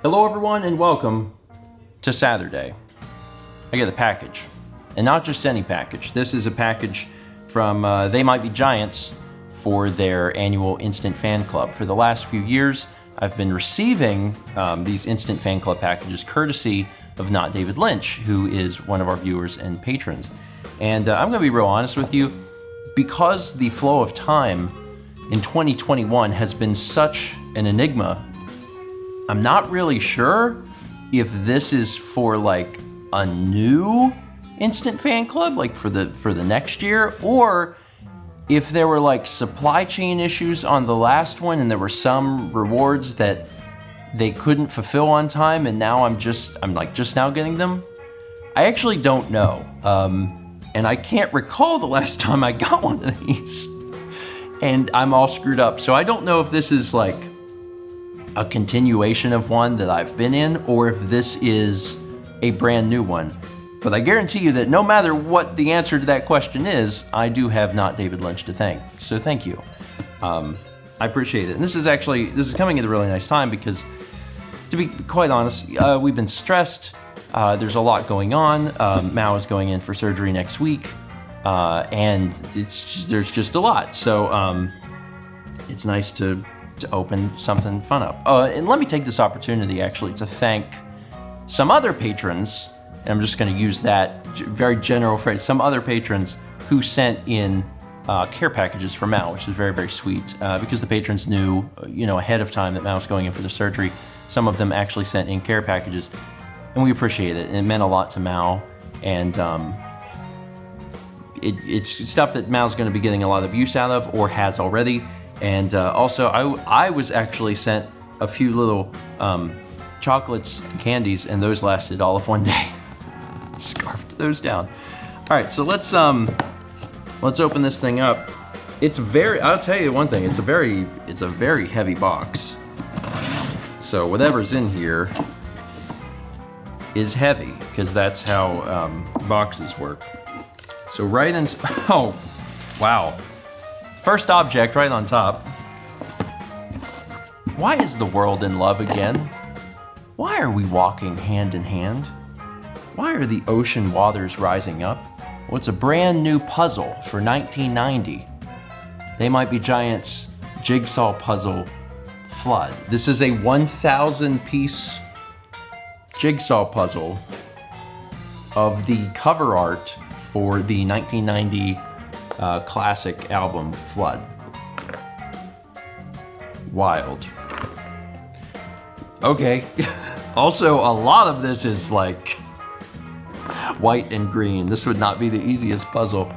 Hello everyone and welcome to Saturday. I get a package, and not just any package. This is a package from They Might Be Giants for their annual Instant Fan Club. For the last few years, I've been receiving these Instant Fan Club packages courtesy of Not David Lynch, who is one of our viewers and patrons. And I'm gonna be real honest with you, because the flow of time in 2021 has been such an enigma, I'm not really sure if this is for like a new Instant Fan Club, like for the next year, or if there were like supply chain issues on the last one and there were some rewards that they couldn't fulfill on time and now I'm just now getting them. I actually don't know. And I can't recall the last time I got one of these. And I'm all screwed up. So I don't know if this is like a continuation of one that I've been in or if this is a brand new one. But I guarantee you that no matter what the answer to that question is, I do have Not David Lynch to thank. So thank you. I appreciate it. And this is coming at a really nice time because, to be quite honest, we've been stressed. There's a lot going on. Mao is going in for surgery next week. And there's just a lot. So it's nice to open something fun up. And let me take this opportunity actually to thank some other patrons, and I'm just gonna use that very general phrase, some other patrons who sent in care packages for Mao, which is very, very sweet, because the patrons knew, ahead of time that Mao was going in for the surgery. Some of them actually sent in care packages, and we appreciate it. It meant a lot to Mao, and it's stuff that Mao's gonna be getting a lot of use out of, or has already. And also, I was actually sent a few little chocolates and candies, and those lasted all of one day. Scarfed those down. All right, so let's open this thing up. I'll tell you one thing, it's a very heavy box. So whatever's in here is heavy, because that's how boxes work. So oh, wow. First object right on top. Why is the world in love again? Why are we walking hand in hand? Why are the ocean waters rising up? Well, it's a brand new puzzle for 1990. They Might Be Giants jigsaw puzzle Flood. This is a 1,000-piece jigsaw puzzle of the cover art for the 1990 classic album Flood. Wild. Okay. Also, a lot of this is like white and green. This would not be the easiest puzzle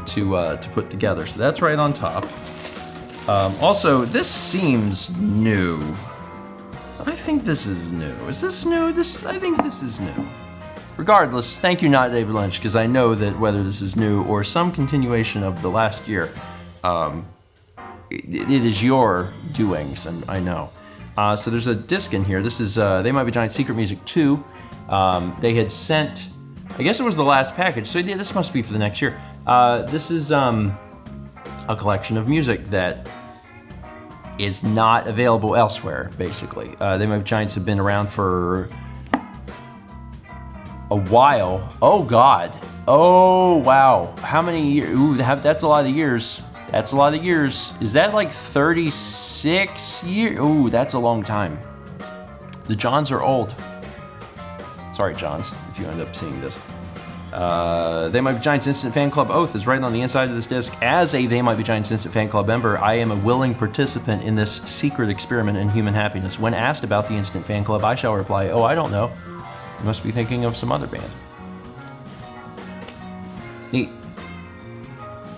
to put together. So that's right on top. Also, this seems new. I think this is new. Is this new? I think this is new. Regardless, thank you, Not David Lynch, because I know that whether this is new or some continuation of the last year, it is your doings, and I know. So there's a disc in here. This is They Might Be Giants Secret Music 2. They had sent, I guess it was the last package, so yeah, this must be for the next year. This is a collection of music that is not available elsewhere, basically. They Might Be Giants have been around for a while. Oh God. Oh wow. How many years? Ooh, that's a lot of years. That's a lot of years. Is that like 36 years? Ooh, that's a long time. The Johns are old. Sorry, Johns, if you end up seeing this. They Might Be Giants Instant Fan Club Oath is right on the inside of this disc. As a They Might Be Giants Instant Fan Club member, I am a willing participant in this secret experiment in human happiness. When asked about the Instant Fan Club, I shall reply, oh, I don't know. You must be thinking of some other band. Neat.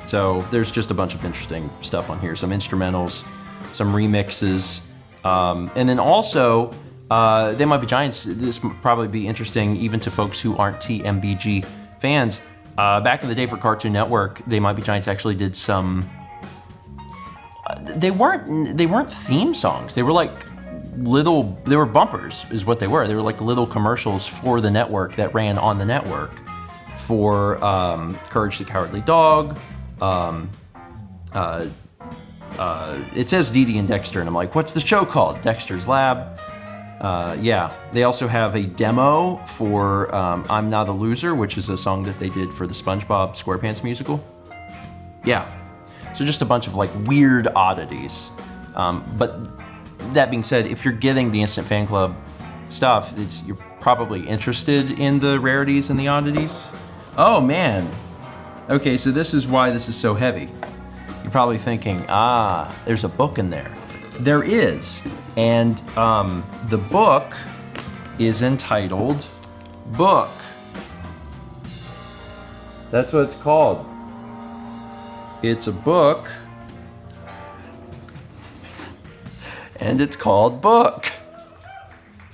So there's just a bunch of interesting stuff on here. Some instrumentals, some remixes, and then also, They Might Be Giants, this would probably be interesting even to folks who aren't TMBG fans. Back in the day for Cartoon Network, They Might Be Giants actually did some, they weren't theme songs. They were like they were bumpers is what they were. They were like little commercials for the network that ran on the network for Courage the Cowardly Dog. It says Dee Dee and Dexter, and I'm like, what's the show called? Dexter's Lab. Yeah, they also have a demo for I'm Not a Loser, which is a song that they did for the SpongeBob SquarePants musical. Yeah, so just a bunch of like weird oddities. But that being said, if you're getting the Instant Fan Club stuff, you're probably interested in the rarities and the oddities. Oh man. Okay, so this is why this is so heavy. You're probably thinking, there's a book in there. There is. And the book is entitled Book. That's what it's called. It's a book. And it's called Book.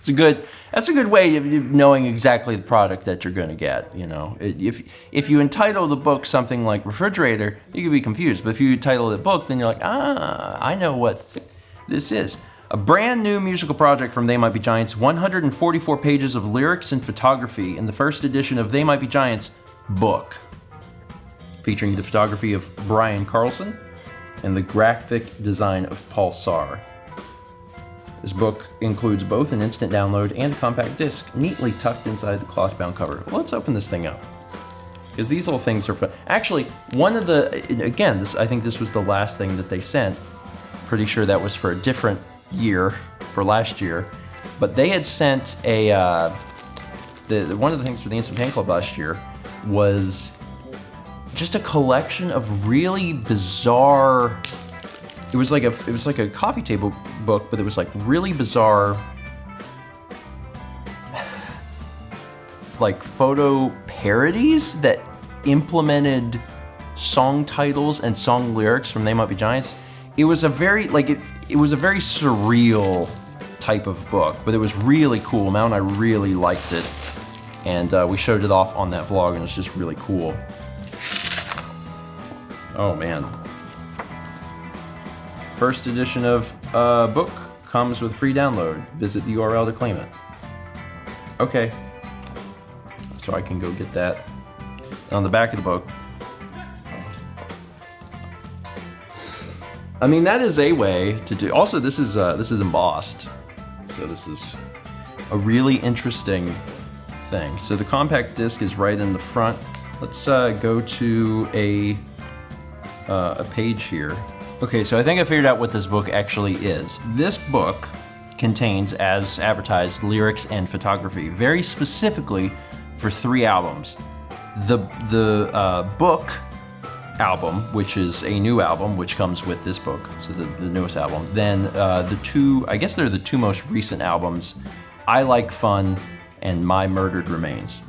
That's a good way of knowing exactly the product that you're going to get. You know, if you entitle the book something like refrigerator, you could be confused. But if you title it book, then you're like, I know what this is. A brand new musical project from They Might Be Giants, 144 pages of lyrics and photography in the first edition of They Might Be Giants Book, featuring the photography of Brian Carlson and the graphic design of Paul Sarr. This book includes both an instant download and a compact disc, neatly tucked inside the cloth-bound cover. Let's open this thing up, because these little things are fun. Actually, I think this was the last thing that they sent. Pretty sure that was for a different year, for last year. But they had sent one of the things for the Instant Fan Club last year was just a collection of really bizarre. It was like a coffee table book, but it was like really bizarre, like photo parodies that implemented song titles and song lyrics from They Might Be Giants. It was a very it was a very surreal type of book, but it was really cool. Mount and I really liked it, and we showed it off on that vlog, and it's just really cool. Oh man. First edition of book comes with free download. Visit the URL to claim it. Okay. So I can go get that. On the back of the book. I mean, that is a way to do. Also, this is embossed. So this is a really interesting thing. So the compact disc is right in the front. Let's go to a page here. Okay, so I think I figured out what this book actually is. This book contains, as advertised, lyrics and photography, very specifically for 3 albums. The book album, which is a new album, which comes with this book, so the newest album. Then the 2, I guess they're the 2 most recent albums, I Like Fun and My Murdered Remains.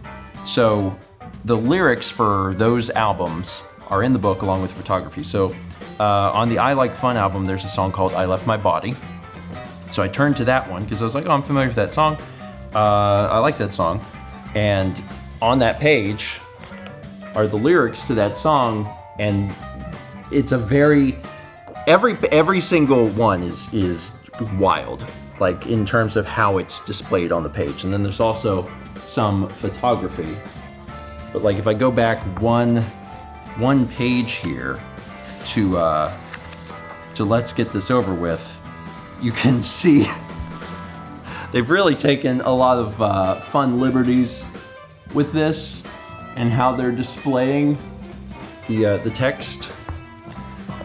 So the lyrics for those albums are in the book along with photography. So on the I Like Fun album, there's a song called I Left My Body. So I turned to that one because I was like, I'm familiar with that song. I like that song. And on that page are the lyrics to that song, and it's a very, every single one is wild, like in terms of how it's displayed on the page. And then there's also some photography. But like if I go back one page here, to let's get this over with, you can see they've really taken a lot of fun liberties with this and how they're displaying the text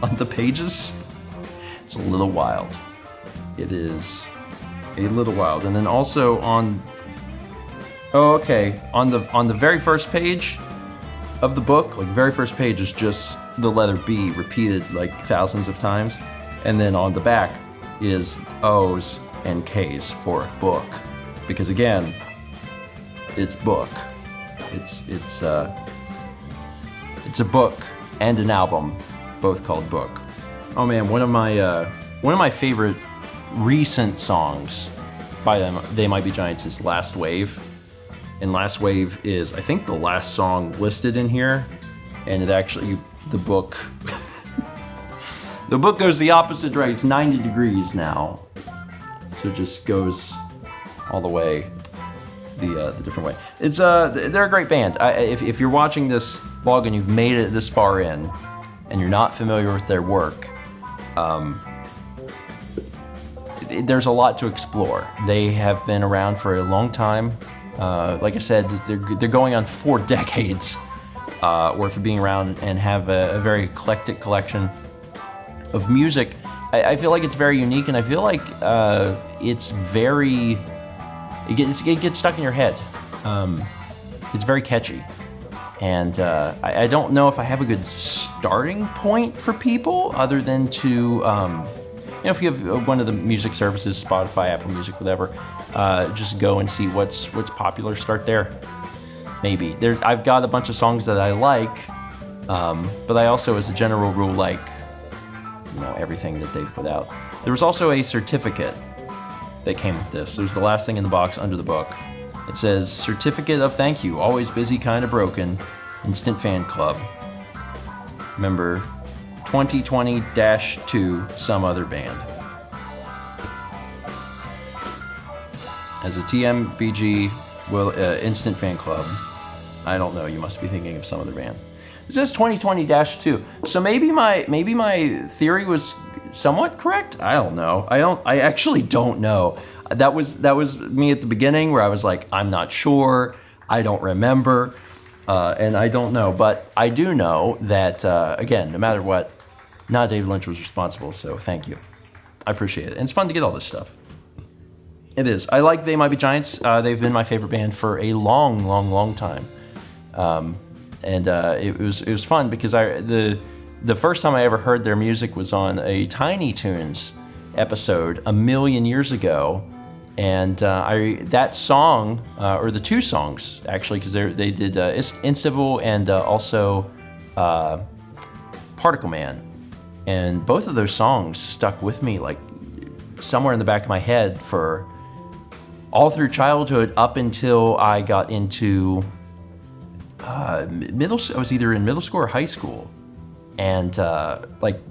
on the pages. It's a little wild. It is a little wild. And then also on the very first page of the book, like very first page is just the letter B repeated like thousands of times, and then on the back is O's and K's for book, because again, it's book. It's a book and an album, both called Book. Oh man, one of my favorite recent songs by them, They Might Be Giants, is Last Wave. And Last Wave is, I think, the last song listed in here. And it actually, the book goes the opposite direction. It's 90 degrees now. So it just goes all the way the different way. It's they're a great band. If you're watching this vlog and you've made it this far in and you're not familiar with their work, there's a lot to explore. They have been around for a long time. Like I said, they're going on 4 decades worth of being around and have a very eclectic collection of music. I feel like it's very unique, and I feel like it's very, it gets stuck in your head. It's very catchy. And I don't know if I have a good starting point for people other than to, if you have one of the music services, Spotify, Apple Music, whatever, just go and see what's popular, start there. Maybe. I've got a bunch of songs that I like, but I also, as a general rule, like, everything that they've put out. There was also a certificate that came with this. It was the last thing in the box under the book. It says, "Certificate of thank you, always busy, kinda broken, Instant Fan Club. Member 2020-2, some other band." As a TMBG Instant Fan Club, I don't know, you must be thinking of some other band. It says 2020-2, so maybe my theory was somewhat correct. I don't know. I actually don't know. That was me at the beginning where I was like, I'm not sure, I don't remember, and I don't know. But I do know that, again, no matter what, not David Lynch was responsible, so thank you. I appreciate it. And it's fun to get all this stuff. It is. I like They Might Be Giants. They've been my favorite band for a long, long, long time. And it was fun because the first time I ever heard their music was on a Tiny Toons episode a million years ago. And that song, or the 2 songs, actually, because they did Instable and also Particle Man. And both of those songs stuck with me, like, somewhere in the back of my head for all through childhood up until I got into I was either in middle school or high school. And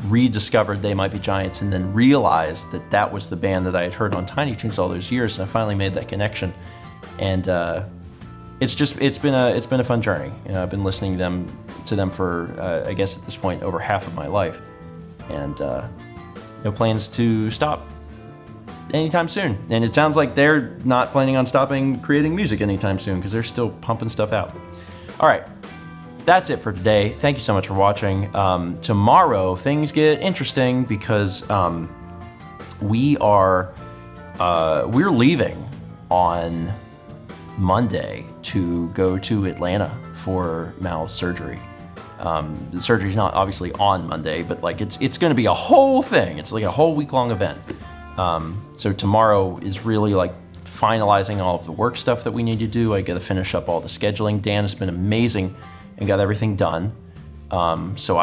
rediscovered They Might Be Giants, and then realized that was the band that I had heard on Tiny Toons all those years, and I finally made that connection. And it's been a fun journey. I've been listening to them for I guess at this point over half of my life, and no plans to stop anytime soon. And it sounds like they're not planning on stopping creating music anytime soon because they're still pumping stuff out. All right. That's it for today. Thank you so much for watching. Tomorrow, things get interesting because we're leaving on Monday to go to Atlanta for Mal's surgery. The surgery's not obviously on Monday, but it's going to be a whole thing. It's like a whole week-long event. So tomorrow is really like finalizing all of the work stuff that we need to do. I got to finish up all the scheduling. Dan has been amazing and got everything done. So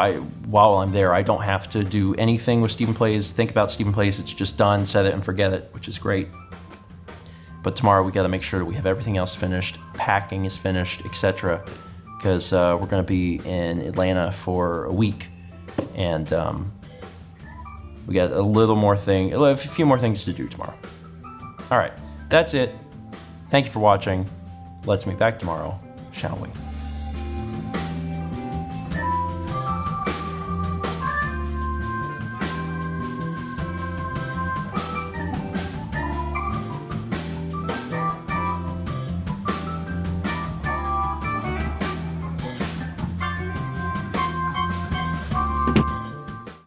while I'm there, I don't have to do anything with Stephen Plays, think about Stephen Plays. It's just done, set it and forget it, which is great. But tomorrow we got to make sure that we have everything else finished, packing is finished, etc. Because we're going to be in Atlanta for a week, and we got a few more things to do tomorrow. All right, that's it. Thank you for watching. Let's meet back tomorrow, shall we?